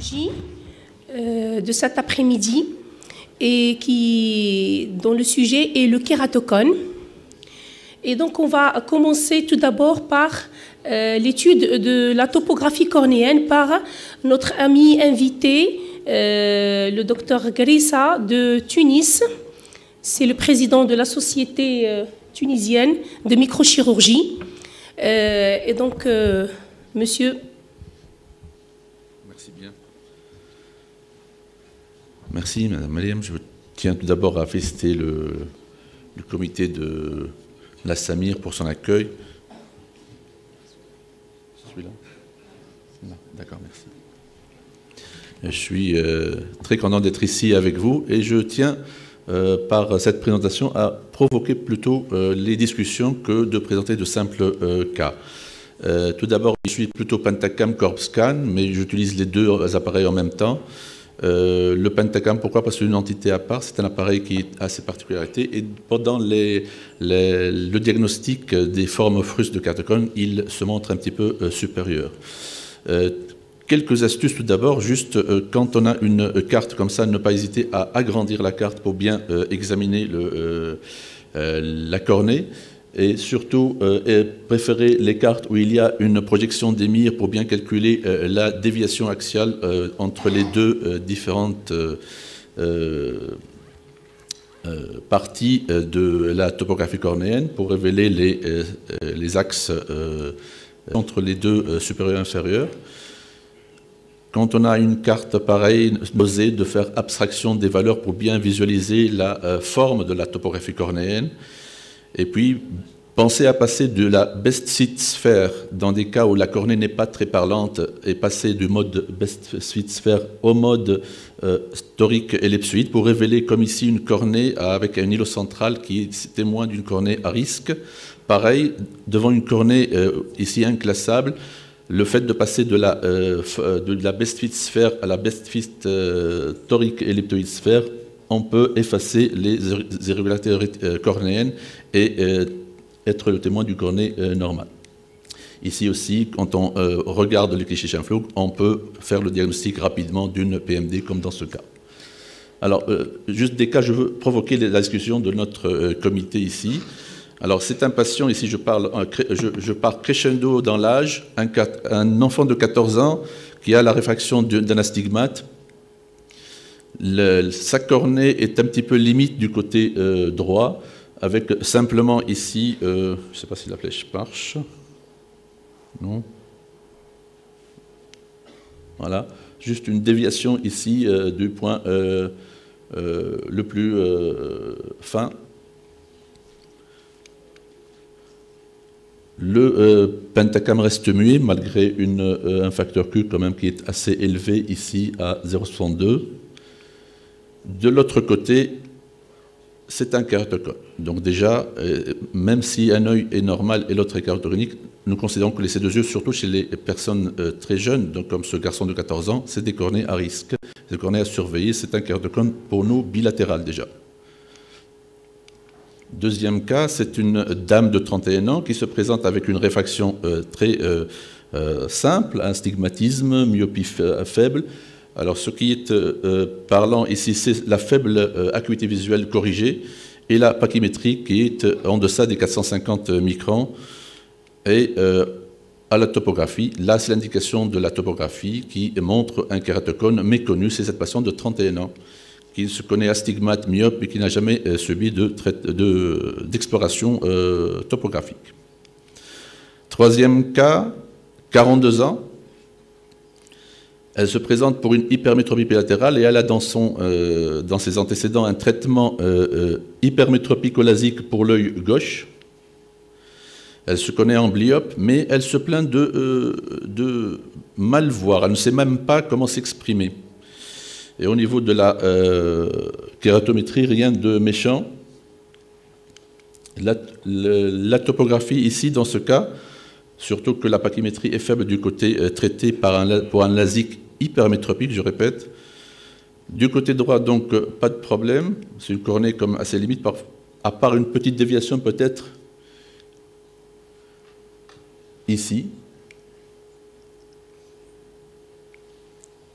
chirurgie de cet après-midi et dont le sujet est le kératocone. Et donc on va commencer tout d'abord par l'étude de la topographie cornéenne par notre ami invité, le docteur Grissa de Tunis. C'est le président de la Société tunisienne de microchirurgie. Et donc, monsieur. Merci bien. Merci, Madame Mariam. Je tiens tout d'abord à féliciter le comité de la Samir pour son accueil. Celui-là ? D'accord, merci. Je suis très content d'être ici avec vous et je tiens, par cette présentation, à provoquer plutôt les discussions que de présenter de simples cas. Tout d'abord, je suis plutôt Pentacam Corp Scan, mais j'utilise les deux appareils en même temps. Le Pentacam, pourquoi? Parce que c'est une entité à part, c'est un appareil qui a ses particularités et pendant le diagnostic des formes frustes de kératocone, il se montre un petit peu supérieur. Quelques astuces tout d'abord, juste quand on a une carte comme ça, ne pas hésiter à agrandir la carte pour bien examiner la cornée. Et surtout, préférer les cartes où il y a une projection des mires pour bien calculer la déviation axiale entre les deux différentes parties de la topographie cornéenne pour révéler les axes entre les deux supérieurs et inférieurs. Quand on a une carte pareille, oser de faire abstraction des valeurs pour bien visualiser la forme de la topographie cornéenne. Et puis, pensez à passer de la best fit sphère, dans des cas où la cornée n'est pas très parlante, et passer du mode best fit sphère au mode torique ellipsoïde pour révéler, comme ici, une cornée avec un îlot central qui est témoin d'une cornée à risque. Pareil, devant une cornée ici inclassable, le fait de passer de la best fit sphère à la best fit torique ellipsoïde sphère, on peut effacer les irrégularités cornéennes et être le témoin du cornée normal. Ici aussi, quand on regarde le cliché Scheimpflug, on peut faire le diagnostic rapidement d'une PMD, comme dans ce cas. Alors, juste des cas, je veux provoquer la discussion de notre comité ici. Alors, c'est un patient, ici je pars crescendo dans l'âge, un enfant de 14 ans qui a la réfraction d'un astigmate. Sa cornée est un petit peu limite du côté droit, avec simplement ici, je ne sais pas si la flèche marche, non, voilà, juste une déviation ici du point le plus fin. Le pentacam reste muet malgré un facteur Q quand même qui est assez élevé ici à 0,62. De l'autre côté, c'est un kératocone. Donc déjà, même si un œil est normal et l'autre est kératogénique, nous considérons que ces deux yeux, surtout chez les personnes très jeunes, donc comme ce garçon de 14 ans, c'est des cornées à risque, des cornées à surveiller. C'est un kératocone pour nous bilatéral déjà. Deuxième cas, c'est une dame de 31 ans qui se présente avec une réfraction très simple, un stigmatisme, myopie faible. Alors, ce qui est parlant ici, c'est la faible acuité visuelle corrigée et la pachymétrie qui est en deçà des 450 microns. Et à la topographie, là, c'est l'indication de la topographie qui montre un kératocone méconnu. C'est cette patiente de 31 ans qui se connaît astigmate, myope et qui n'a jamais subi d'exploration topographique. Troisième cas, 42 ans. Elle se présente pour une hypermétropie bilatérale et elle a dans ses antécédents un traitement hypermétropique olasique pour l'œil gauche. Elle se connaît amblyope, mais elle se plaint de mal voir. Elle ne sait même pas comment s'exprimer. Et au niveau de la kératométrie, rien de méchant. La topographie ici, dans ce cas, surtout que la pachymétrie est faible du côté traité pour un LASIK hypermétropique, je répète. Du côté droit, donc, pas de problème. C'est une cornée comme assez limite, à part une petite déviation peut-être ici.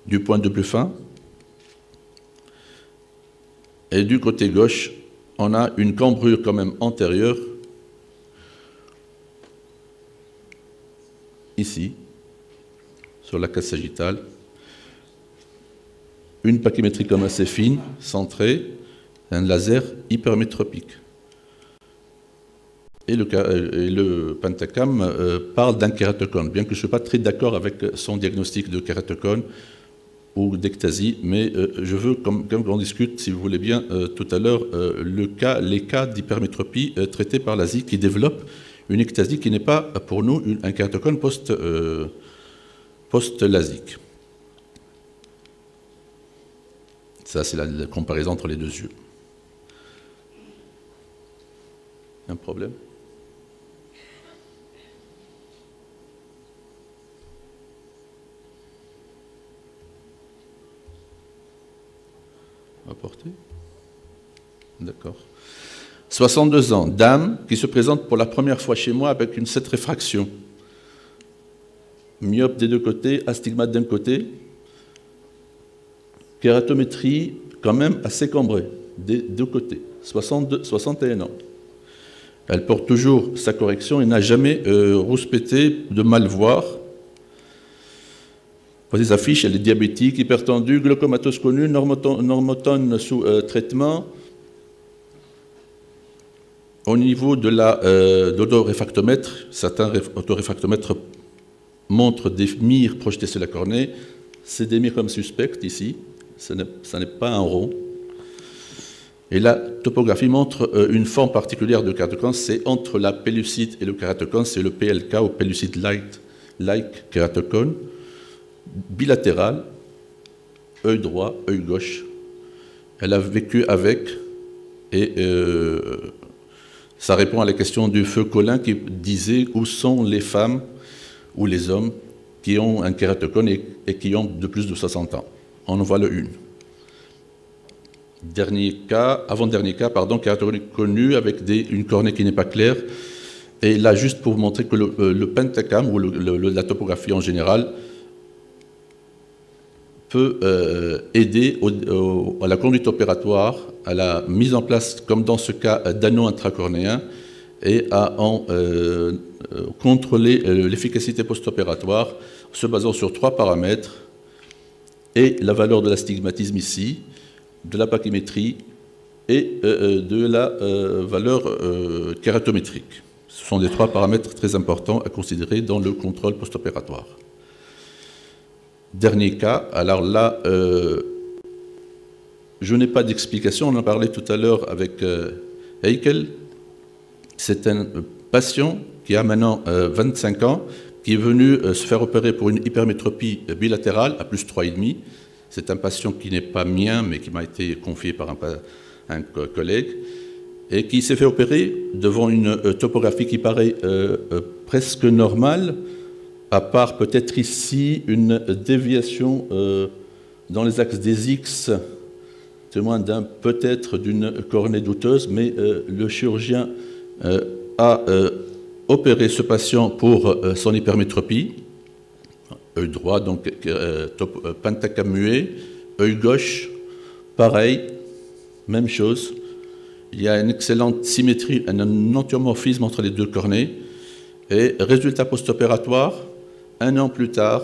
du point de plus fin. Et du côté gauche, on a une cambrure quand même antérieure, ici, sur la case sagittale. Une pachymétrie comme assez fine, centrée, un laser hypermétropique. Et le pentacam parle d'un kératocone, bien que je ne sois pas très d'accord avec son diagnostic de kératocone ou d'ectasie, mais je veux comme on discute, si vous voulez bien, tout à l'heure, les cas d'hypermétropie traités par l'Asie qui développent une ectasie qui n'est pas pour nous un kératocone post-lasique. Ça, c'est la comparaison entre les deux yeux. Un problème ? Apporté ? D'accord. 62 ans, dame qui se présente pour la première fois chez moi avec une 7 réfraction. Myope des deux côtés, astigmate d'un côté. Kératométrie quand même assez cambrée, des deux côtés. 61 ans. Elle porte toujours sa correction et n'a jamais rouspété de mal voir. Voici sa fiche, elle est diabétique, hypertendue, glaucomatose connue, normotone sous traitement. Au niveau de l'autoréfractomètre, certains autoréfractomètres montrent des mires projetées sur la cornée. C'est des mires comme suspectes ici, ce n'est pas un rond. Et la topographie montre une forme particulière de kératocone, c'est entre la pellucide et le kératocone, c'est le PLK ou pellucide-like kératocone, bilatéral, œil droit, œil gauche. Elle a vécu avec, et ça répond à la question du feu Collin qui disait où sont les femmes ou les hommes qui ont un kératocone et qui ont de plus de 60 ans. On en voit le une. Avant-dernier cas, kératocone connu avec une cornée qui n'est pas claire. Et là, juste pour vous montrer que le pentacam ou la topographie en général peut aider à la conduite opératoire, à la mise en place, comme dans ce cas, d'anneaux intracornéens et à contrôler l'efficacité post-opératoire se basant sur 3 paramètres et la valeur de l'astigmatisme ici, de la pachymétrie et de la valeur kératométrique. Ce sont des 3 paramètres très importants à considérer dans le contrôle post-opératoire. Dernier cas, alors là, je n'ai pas d'explication, on en parlait tout à l'heure avec Heikel. C'est un patient qui a maintenant 25 ans, qui est venu se faire opérer pour une hypermétropie bilatérale à plus 3,5. C'est un patient qui n'est pas mien, mais qui m'a été confié par un collègue, et qui s'est fait opérer devant une topographie qui paraît presque normale, à part peut-être ici une déviation dans les axes des X, témoin peut-être d'une cornée douteuse, mais le chirurgien a opéré ce patient pour son hypermétropie. Œil droit, donc pentacam muet, œil gauche, pareil, même chose. Il y a une excellente symétrie, un entéomorphisme entre les deux cornées. Et résultat post-opératoire, 1 an plus tard,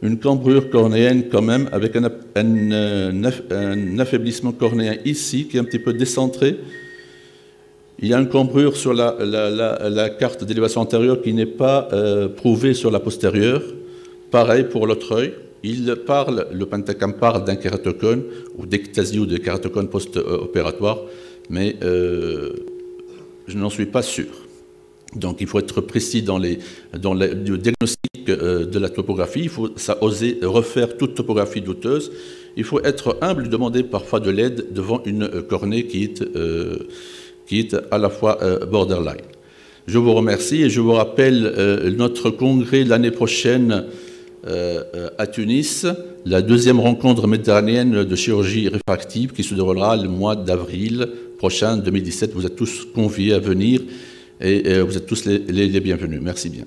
une cambrure cornéenne quand même, avec un affaiblissement cornéen ici, qui est un petit peu décentré. Il y a une cambrure sur la carte d'élévation antérieure qui n'est pas prouvée sur la postérieure. Pareil pour l'autre œil, le pentacam parle d'un kératocone ou d'ectasie ou de kératocone post-opératoire, mais je n'en suis pas sûr. Donc il faut être précis dans le diagnostic de la topographie, il faut oser refaire toute topographie douteuse, il faut être humble, demander parfois de l'aide devant une cornée qui est à la fois borderline. Je vous remercie et je vous rappelle notre congrès l'année prochaine à Tunis, la 2e rencontre méditerranéenne de chirurgie réfractive qui se déroulera le mois d'avril prochain 2017. Vous êtes tous conviés à venir et vous êtes tous les bienvenus. Merci bien.